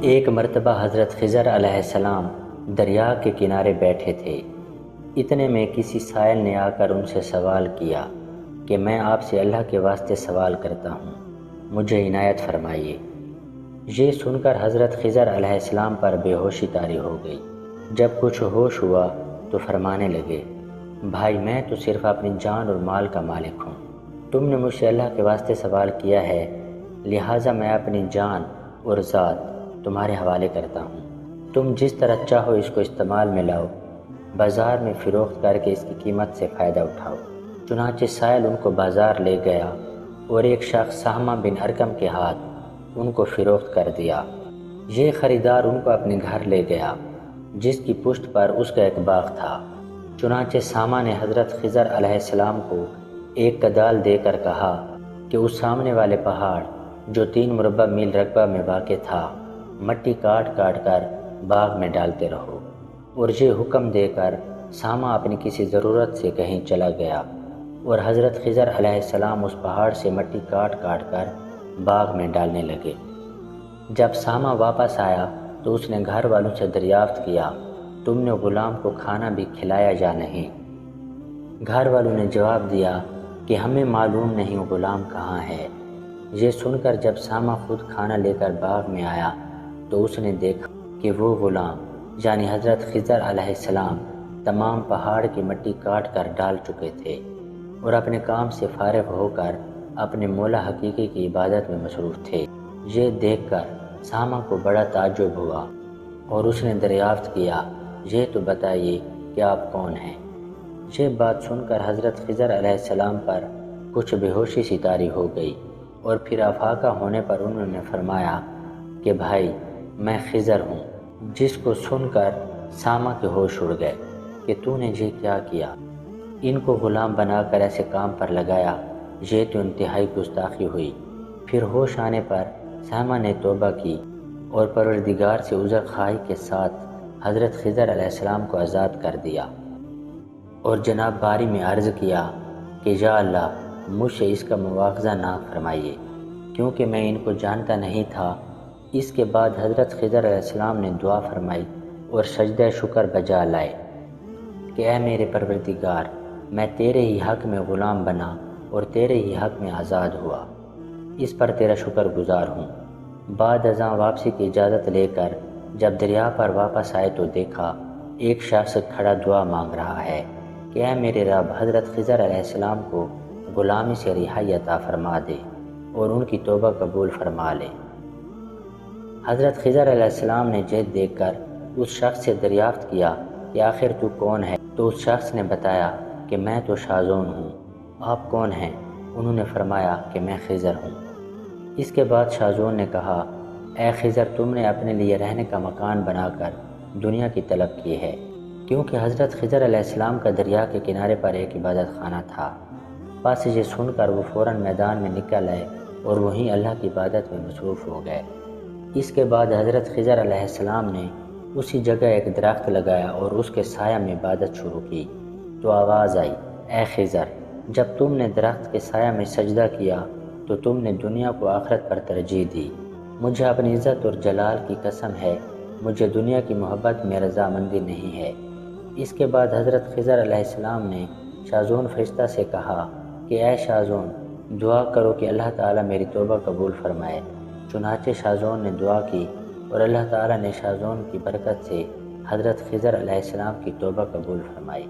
ایک مرتبہ حضرت خضر علیہ السلام دریا کے کنارے بیٹھے تھے۔ اتنے میں کسی سائل نے آ کر ان سے سوال کیا کہ میں آپ سے اللہ کے واسطے سوال کرتا ہوں، مجھے عنایت فرمائیے۔ یہ سن کر حضرت خضر علیہ السلام پر بے ہوشی طاری ہو گئی۔ جب کچھ ہوش ہوا تو فرمانے لگے، بھائی میں تو صرف اپنی جان اور مال کا مالک ہوں۔ تم نے مجھ سے اللہ کے واسطے سوال کیا ہے، لہٰذا میں اپنی جان اور ذات تمہارے حوالے کرتا ہوں۔ تم جس طرح چاہو اس کو استعمال میں لاؤ، بازار میں فروخت کر کے اس کی قیمت سے فائدہ اٹھاؤ۔ چنانچہ سائل ان کو بازار لے گیا اور ایک شخص سہمہ بن ارقم کے ہاتھ ان کو فروخت کر دیا۔ یہ خریدار ان کو اپنے گھر لے گیا جس کی پشت پر اس کا ایک باغ تھا۔ چنانچہ سامہ نے حضرت خضر علیہ السلام کو ایک کدال دے کر کہا کہ اس سامنے والے پہاڑ جو 3 مربع میل رقبہ میں واقع تھا، مٹی کاٹ کاٹ کر باغ میں ڈالتے رہو۔ اور یہ حکم دے کر سامہ اپنی کسی ضرورت سے کہیں چلا گیا اور حضرت خضر علیہ السلام اس پہاڑ سے مٹی کاٹ کاٹ کر باغ میں ڈالنے لگے۔ جب سامہ واپس آیا تو اس نے گھر والوں سے دریافت کیا، تم نے غلام کو کھانا بھی کھلایا یا نہیں؟ گھر والوں نے جواب دیا کہ ہمیں معلوم نہیں غلام کہاں ہے۔ یہ سن کر جب سامہ خود کھانا لے کر باغ میں آیا تو اس نے دیکھا کہ وہ غلام یعنی حضرت خضر علیہ السلام تمام پہاڑ کی مٹی کاٹ کر ڈال چکے تھے اور اپنے کام سے فارغ ہو کر اپنے مولا حقیقی کی عبادت میں مصروف تھے۔ یہ دیکھ کر سامہ کو بڑا تعجب ہوا اور اس نے دریافت کیا، یہ تو بتائیے کہ آپ کون ہیں؟ یہ بات سن کر حضرت خضر علیہ السلام پر کچھ بے ہوشی سی طاری ہو گئی اور پھر افاقہ ہونے پر انہوں نے فرمایا کہ بھائی میں خضر ہوں۔ جس کو سن کر سامہ کے ہوش اڑ گئے کہ تو نے یہ کیا کیا؟ ان کو غلام بنا کر ایسے کام پر لگایا، یہ تو انتہائی گستاخی ہوئی۔ پھر ہوش آنے پر سامہ نے توبہ کی اور پروردگار سے عذر خواہی کے ساتھ حضرت خضر علیہ السلام کو آزاد کر دیا اور جناب باری میں عرض کیا کہ یا اللہ مجھ سے اس کا مواخذہ نہ فرمائیے، کیونکہ میں ان کو جانتا نہیں تھا۔ اس کے بعد حضرت خضر علیہ السلام نے دعا فرمائی اور سجدہ شکر بجا لائے کہ اے میرے پروردگار، میں تیرے ہی حق میں غلام بنا اور تیرے ہی حق میں آزاد ہوا، اس پر تیرا شکر گزار ہوں۔ بعد ازاں واپسی کی اجازت لے کر جب دریا پر واپس آئے تو دیکھا ایک شخص کھڑا دعا مانگ رہا ہے کہ اے میرے رب، حضرت خضر علیہ السلام کو غلامی سے رہائی عطا فرما دے اور ان کی توبہ قبول فرما لے۔ حضرت خضر علیہ السلام نے یہ دیکھ کر اس شخص سے دریافت کیا کہ آخر تو کون ہے؟ تو اس شخص نے بتایا کہ میں تو شازون ہوں۔ آپ کون ہیں؟ انہوں نے فرمایا کہ میں خضر ہوں۔ اس کے بعد شازون نے کہا، اے خضر، تم نے اپنے لیے رہنے کا مکان بنا کر دنیا کی طلب کی ہے، کیونکہ حضرت خضر علیہ السلام کا دریا کے کنارے پر ایک عبادت خانہ تھا۔ بس یہ سن کر وہ فوراً میدان میں نکل آئے اور وہیں اللہ کی عبادت میں مصروف ہو گئے۔ اس کے بعد حضرت خضر علیہ السلام نے اسی جگہ ایک درخت لگایا اور اس کے سایہ میں عبادت شروع کی تو آواز آئی، اے خضر، جب تم نے درخت کے سایہ میں سجدہ کیا تو تم نے دنیا کو آخرت پر ترجیح دی۔ مجھے اپنی عزت اور جلال کی قسم ہے، مجھے دنیا کی محبت میں رضامندی نہیں ہے۔ اس کے بعد حضرت خضر علیہ السلام نے شازون فرشتہ سے کہا کہ اے شازون، دعا کرو کہ اللہ تعالیٰ میری توبہ قبول فرمائے۔ چنانچہ شازون نے دعا کی اور اللہ تعالیٰ نے شازون کی برکت سے حضرت خضر علیہ السلام کی توبہ قبول فرمائی۔